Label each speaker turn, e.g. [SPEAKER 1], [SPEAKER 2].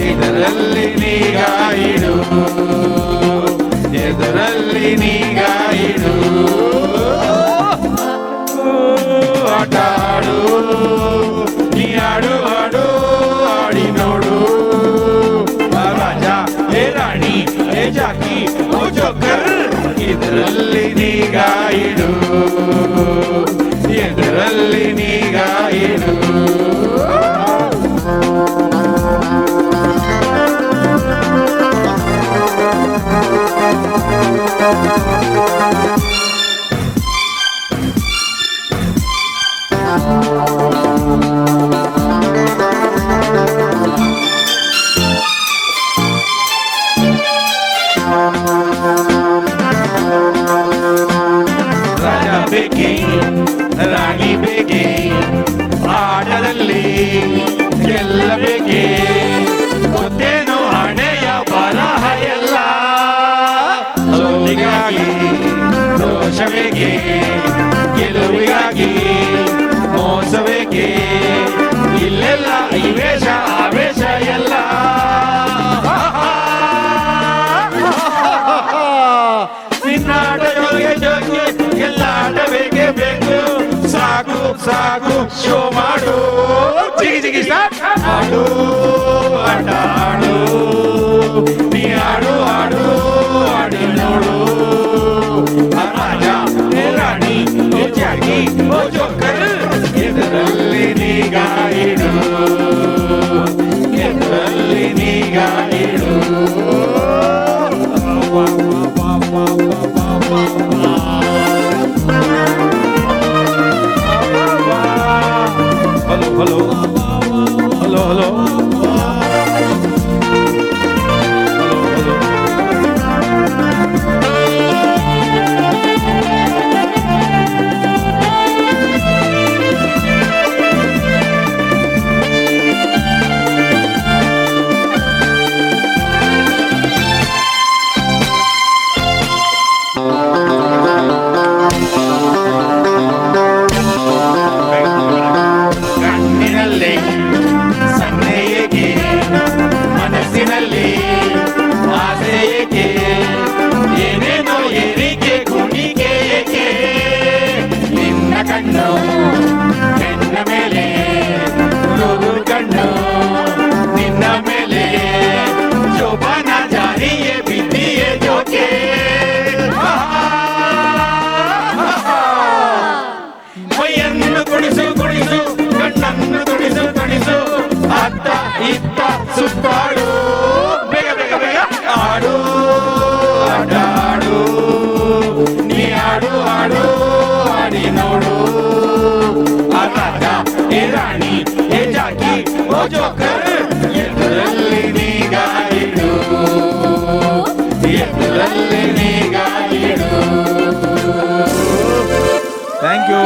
[SPEAKER 1] ಎದುರಲ್ಲಿ ನೀಗಾಯಿಡು ಎದುರಲ್ಲಿ ನೀಗಾಯಿಡು ಆಟ ಆಡು ನೀ ಆಡು ಆಡು ಆಡಿ ನೋಡು ರಾಜ ಹೇ ರಾಣಿ ಹೇ ಜಾಕಿ ಓ ಜೋಕರ್ ಎದುರಲ್ಲಿ ನೀಗಾಯಿಡು ಎದುರಲ್ಲಿ ನೀಗಾಯಿಡು ರಾಜ ಬೇಕೆ ರಾಣಿ ಬೇಕೆ ಆಟದಲ್ಲಿ ಗೆಲ್ಲಬೇಕೆ ಗೊತ್ತೇನು ಹಣೆಯ ಬರಹ ಎಲ್ಲ ಸೋಲಿಗಾಗಿ ದೋಷಬೇಕೆ ಗೆಲುವಿಗಾಗಿ ಮೋಸಬೇಕೆ ಇಲ್ಲೆಲ್ಲ ಈ ವೇಷ ಆವೇಶ ಎಲ್ಲ ನಿನ್ನಾಟ ಜೋಗೆ ಜೋಗೆ ಎಲ್ಲಾಟ ಬೇಕೇ ಬೇಕು ಸಾಕು ಸಾಕು ಶೋ ಮಾಡು ಜಿಗಿ ಜಿಗಿ ಆಡು ಆಟ ಆಡು ನೀ ಆಡು ಆಡು ಆಡಿ ನೋಡು ರಾಜ ಹೇ ರಾಣಿ ಹೇ ಜಾಕಿ ಓ ಜೋಕರ್ ಎದುರಲ್ಲಿ ನೀಗಾಯಿಡು ಎದುರಲ್ಲಿ ನೀಗಾಯಿಡು ಹಲೋ ಹಲೋ ಹಲೋ ಹಲೋ ಮನಸ್ಸಿನಲ್ಲಿ ಆಸೆ ಏಕೆ ಏನೇನೋ ಏರಿಕೆ ಗುಣಿಕೆ ಏಕೆ ನಿನ್ನ ಕಣ್ಣು ಹೆಣ್ಣ ಮೇಲೆ ನೂರು ಕಣ್ಣು ನಿನ್ನ ಮೇಲೆ ಜೋಪಾನ ಜಾರಿಯೇ ಬಿದ್ದಿಯೇ ಜೋಕೆ ಮೈಯನ್ನು ಕುಣಿಸು ಕುಣಿಸು ಕಣ್ಣನ್ನು ತುಣಿಸು ತುಣಿಸು ಅತ್ತ ಇತ್ತ ಸುತ್ತಾಡು ಬೇಗ ಬೇಗ ಬೇಗ ಆಡು ಆಟ ಆಡು ನೀ ಆಡು ಆಡು ಆಡಿ ನೋಡು ರಾಜ ಹೇ ರಾಣಿ ಹೇ ಜಾಕಿ ಓ ಜೋಕರ್ ಎದುರಲ್ಲಿ ನೀಗಾಯಿಡು ಎದುರಲ್ಲಿ ನೀಗಾಯಿಡು ಥ್ಯಾಂಕ್ ಯು